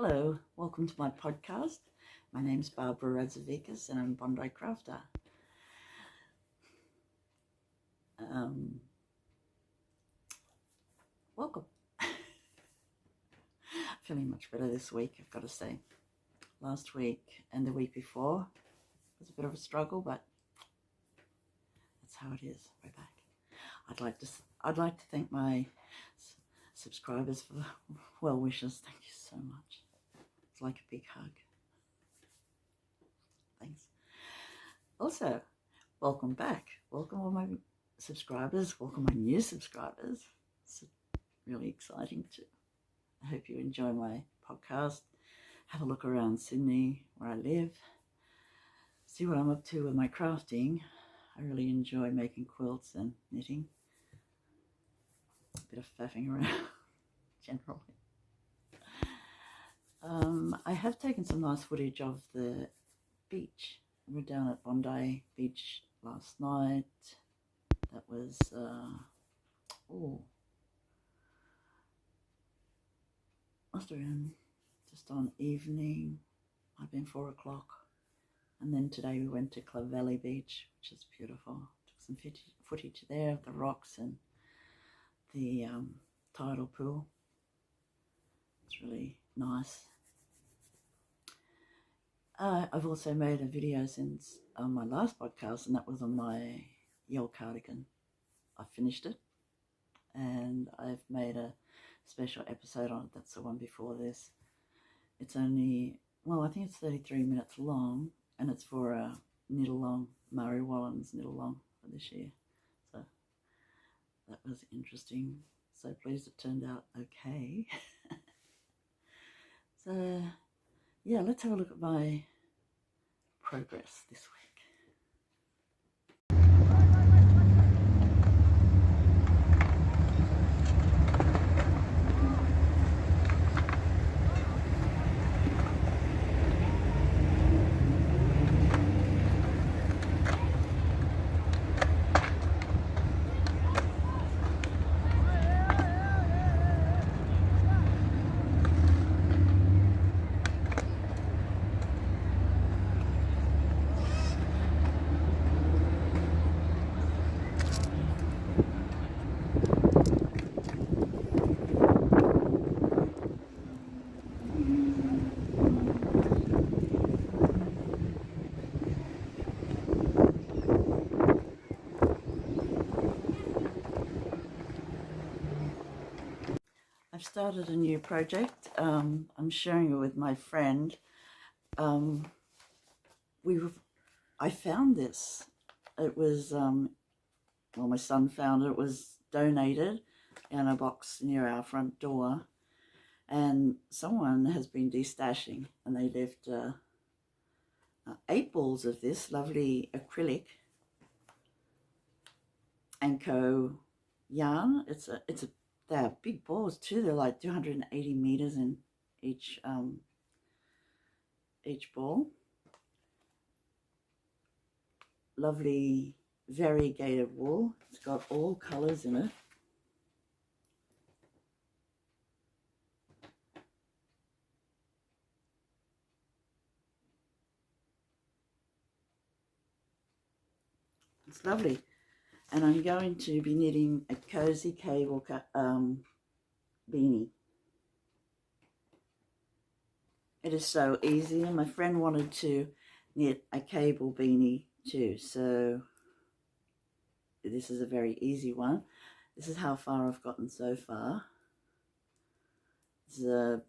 Hello, welcome to my podcast. My name's Barbara Radzavikas and I'm Bondi Crafter. Welcome. Feeling much better this week, I've got to say. Last week and the week before was a bit of a struggle, but that's how it is. We're back. I'd like to thank my subscribers for well wishes. Thank you so much. It's like a big hug. Thanks. Also, welcome back. Welcome all my subscribers. Welcome my new subscribers. It's really exciting too. I hope you enjoy my podcast. Have a look around Sydney, where I live. See what I'm up to with my crafting. I really enjoy making quilts and knitting. A bit of faffing around, generally. I have taken some nice footage of the beach. We were down at Bondi Beach last night. That was, must have been just on evening. Might have been 4 o'clock. And then today we went to Clovelly Beach, which is beautiful. Took some footage there of the rocks and the tidal pool. It's really nice. I've also made a video since my last podcast, and that was on my yellow cardigan. I finished it, and I've made a special episode on it. That's the one before this. It's only, well, I think it's 33 minutes long, and it's for a knit-along, Murray Wallen's knit-along for this year. So that was interesting. So pleased it turned out okay. So yeah, let's have a look at my progress this week. I've started a new project. I'm sharing it with my friend. I found this. It was, well, my son found it. It was donated in a box near our front door. And someone has been destashing, and they left 8 balls of this lovely acrylic Anko yarn. They're big balls too. They're like 280 meters in each ball. Lovely variegated wool. It's got all colors in it. It's lovely. And I'm going to be knitting a cozy cable beanie. It is so easy, and my friend wanted to knit a cable beanie too, so this is a very easy one. This is how far I've gotten so far. This is a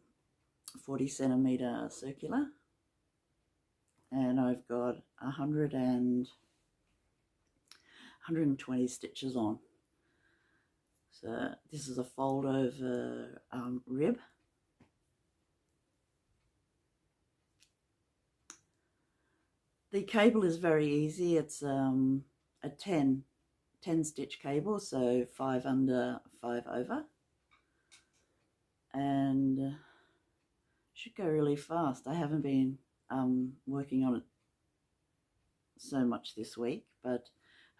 40 centimeter circular, and I've got 120 stitches on. So this is a fold over rib. The cable is very easy. It's a 10 stitch cable, so 5 under, 5 over, and should go really fast. I haven't been working on it so much this week, but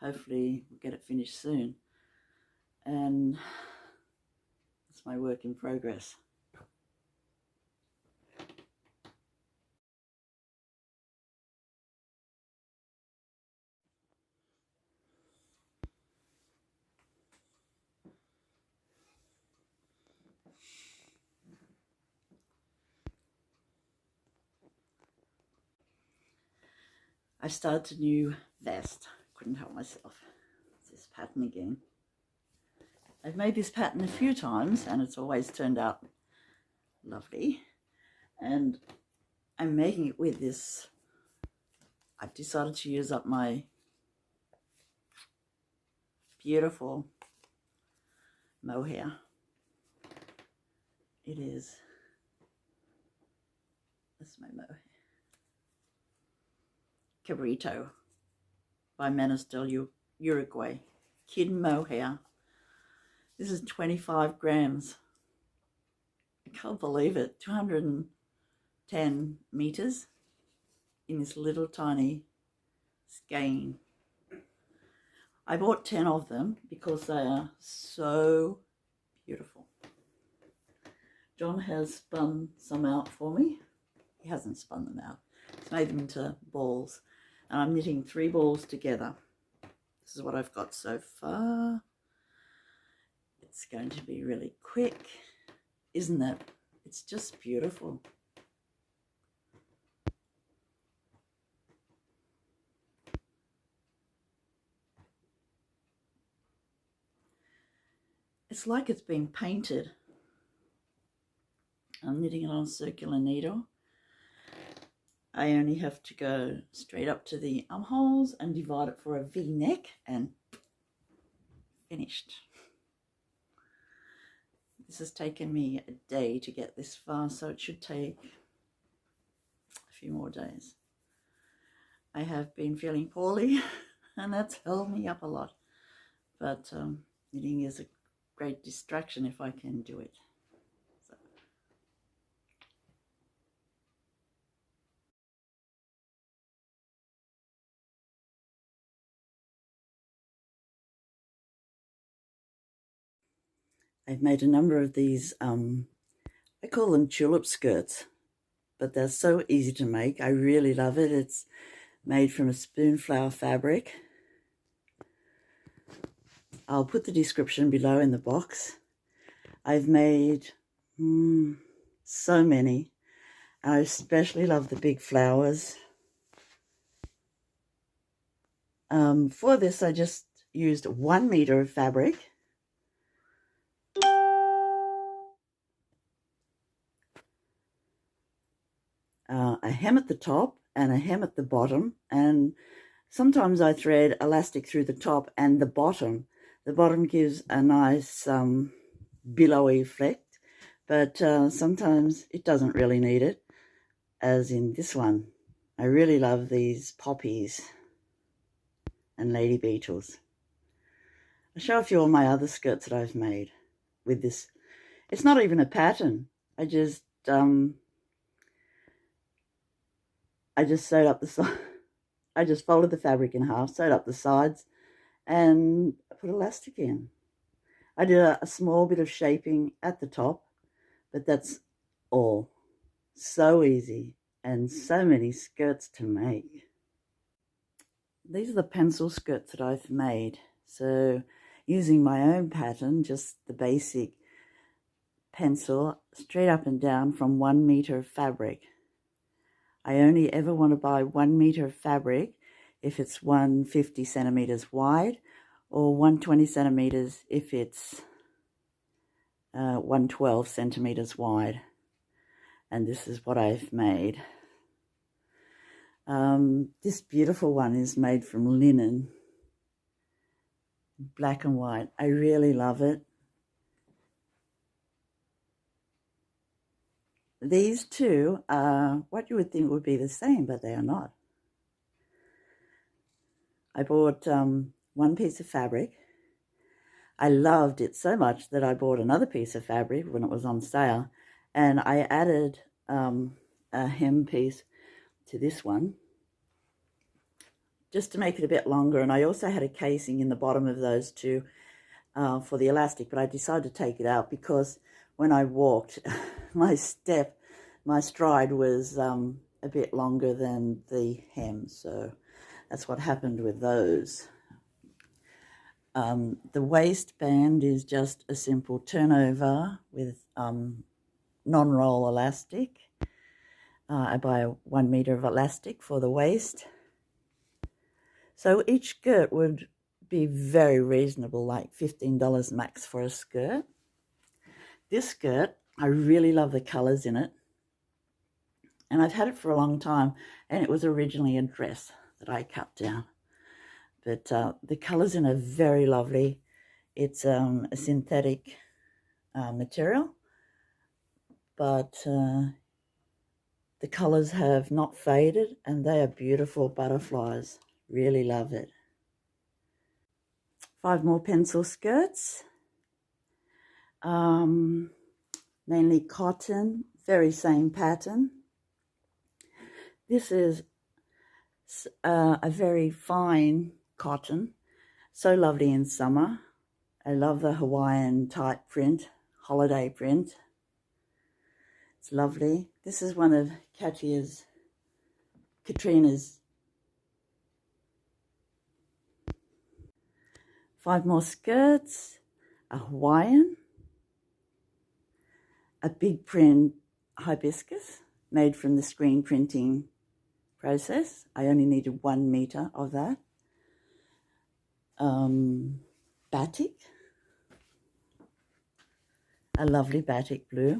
hopefully we'll get it finished soon. And it's my work in progress. I started a new vest. Couldn't help myself. It's this pattern again. I've made this pattern a few times and it's always turned out lovely. And I'm making it with this. I've decided to use up my beautiful mohair. It is, this is my mohair. Cabrito by Manos Uruguay. Kid mohair. This is 25 grams. I can't believe it. 210 meters in this little tiny skein. I bought 10 of them because they are so beautiful. John has spun some out for me. He hasn't spun them out. He's made them into balls. And I'm knitting 3 balls together. This is what I've got so far. It's going to be really quick, isn't it? It's just beautiful. It's like it's been painted. I'm knitting it on a circular needle. I only have to go straight up to the armholes and divide it for a V-neck and finished. This has taken me a day to get this far, so it should take a few more days. I have been feeling poorly and that's held me up a lot, but knitting is a great distraction if I can do it. So. I've made a number of these, I call them tulip skirts, but they're so easy to make. I really love it. It's made from a spoonflower fabric. I'll put the description below in the box. I've made so many. I especially love the big flowers. For this, I just used 1 meter of fabric. A hem at the top and a hem at the bottom, and sometimes I thread elastic through the top and the bottom. The bottom gives a nice billowy effect, but sometimes it doesn't really need it, as in this one. I really love these poppies and lady beetles. I'll show a few of my other skirts that I've made with this. It's not even a pattern. I just sewed up the side. I just folded the fabric in half, sewed up the sides, and put elastic in. I did a small bit of shaping at the top, but that's all. So easy, and so many skirts to make. These are the pencil skirts that I've made. So using my own pattern, just the basic pencil, straight up and down from 1 meter of fabric. I only ever want to buy 1 meter of fabric if it's 150 centimeters wide, or 120 centimeters if it's 112 centimeters wide. And this is what I've made. This beautiful one is made from linen, black and white. I really love it. These two are what you would think would be the same, but they are not. I bought 1 piece of fabric. I loved it so much that I bought another piece of fabric when it was on sale, and I added a hem piece to this one just to make it a bit longer. And I also had a casing in the bottom of those two for the elastic, but I decided to take it out because when I walked, my stride was a bit longer than the hem, so that's what happened with those. The waistband is just a simple turnover with non-roll elastic. I buy 1 meter of elastic for the waist. So each skirt would be very reasonable, like $15 max for a skirt. This skirt, I really love the colours in it. And I've had it for a long time, and it was originally a dress that I cut down. But the colours in it are very lovely. It's a synthetic material, but the colours have not faded, and they are beautiful butterflies. Really love it. 5 more pencil skirts. Mainly cotton, very same pattern. This is a very fine cotton, so lovely in summer. I love the Hawaiian type print, holiday print. It's lovely. This is one of Katrina's. 5 more skirts, a Hawaiian, a big print hibiscus made from the screen printing process. I only needed 1 meter of that. Batik, a lovely batik blue.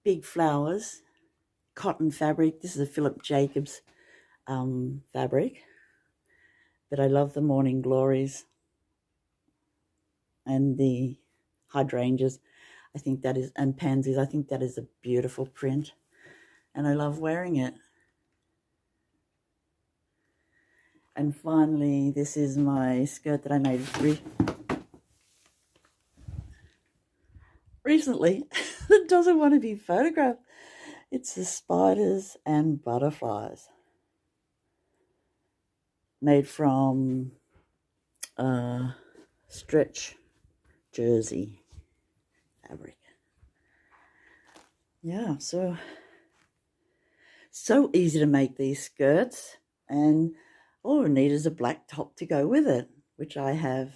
Big flowers, cotton fabric. This is a Philip Jacobs fabric, but I love the morning glories and the hydrangeas. I think that is, and pansies. I think that is a beautiful print, and I love wearing it. And finally, this is my skirt that I made recently that doesn't want to be photographed. It's the spiders and butterflies made from stretch jersey fabric. Yeah, so easy to make these skirts, and all we need is a black top to go with it, which I have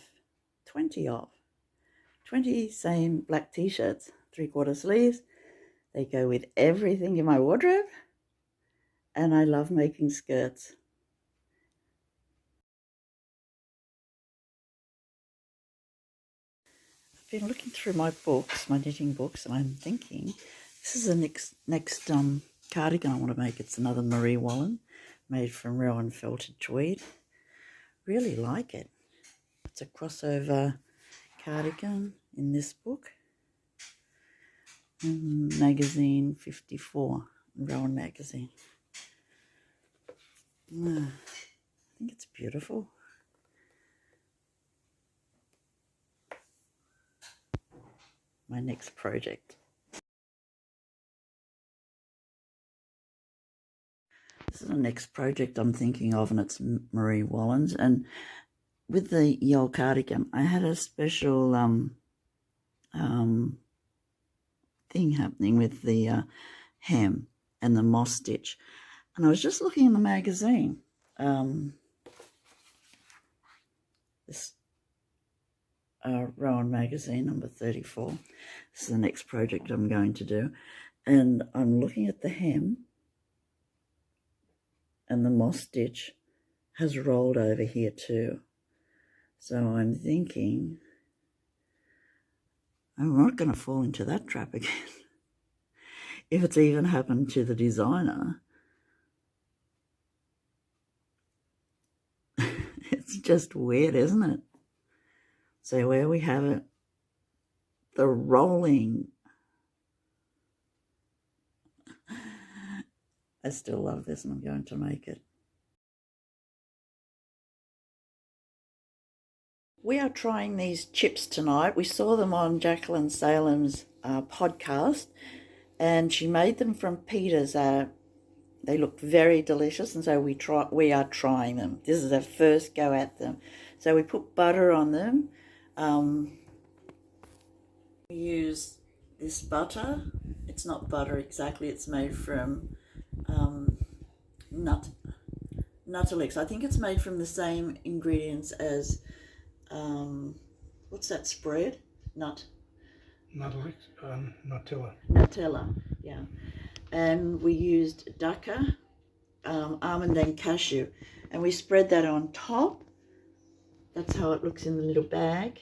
20 of. 20 same black t-shirts, 3/4 sleeves. They go with everything in my wardrobe, and I love making skirts. I've been looking through my books, my knitting books, and I'm thinking this is the next cardigan I want to make. It's another Marie Wallen made from Rowan felted tweed. Really like it. It's a crossover cardigan in this book. Magazine 54, Rowan magazine. I think it's beautiful. My next project. This is the next project I'm thinking of, and it's Marie Wallen's. And with the Yell cardigan, I had a special thing happening with the hem and the moss stitch. And I was just looking in the magazine. This Rowan magazine, number 34. This is the next project I'm going to do. And I'm looking at the hem, and the moss stitch has rolled over here too. So I'm thinking, I'm not going to fall into that trap again. If it's even happened to the designer. It's just weird, isn't it? So where we have it, the rolling. I still love this, and I'm going to make it. We are trying these chips tonight. We saw them on Jacqueline Salem's podcast, and she made them from Pita's. They looked very delicious, and so we are trying them. This is our first go at them. So we put butter on them. We use this butter. It's not butter exactly. It's made from Nutelix. I think it's made from the same ingredients as what's that spread? Nutelix, Nutella. Nutella, yeah. And we used Ducker almond and cashew, and we spread that on top. That's how it looks in the little bag.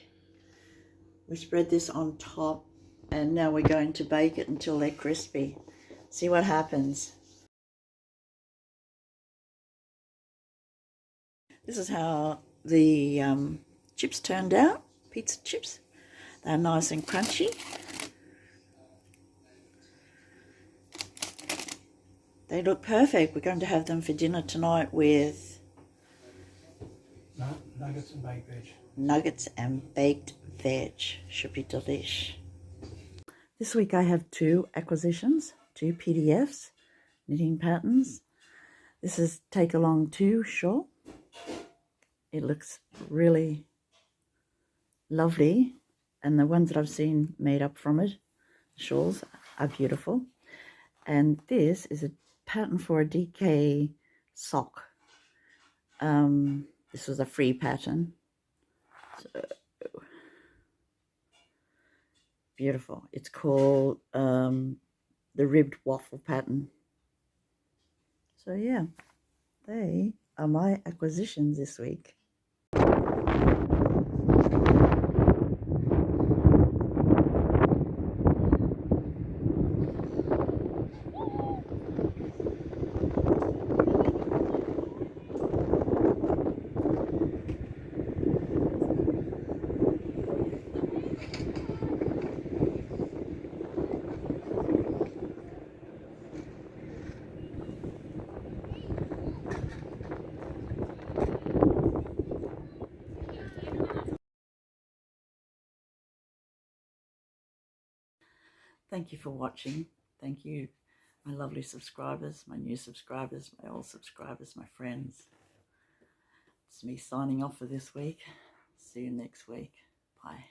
We spread this on top, and now we're going to bake it until they're crispy. See what happens. This is how the chips turned out, pizza chips. They're nice and crunchy. They look perfect. We're going to have them for dinner tonight with nuggets and baked veg. Nuggets and baked veg. Should be delish. This week I have 2 acquisitions, 2 PDFs, knitting patterns. This is Take Along 2 Shawl. It looks really lovely, and the ones that I've seen made up from it, shawls, are beautiful. And this is a pattern for a DK sock. This was a free pattern. So beautiful. It's called the ribbed waffle pattern. So yeah, they are my acquisitions this week. Thank you for watching. Thank you, my lovely subscribers, my new subscribers, my old subscribers, my friends. It's me signing off for this week. See you next week. Bye.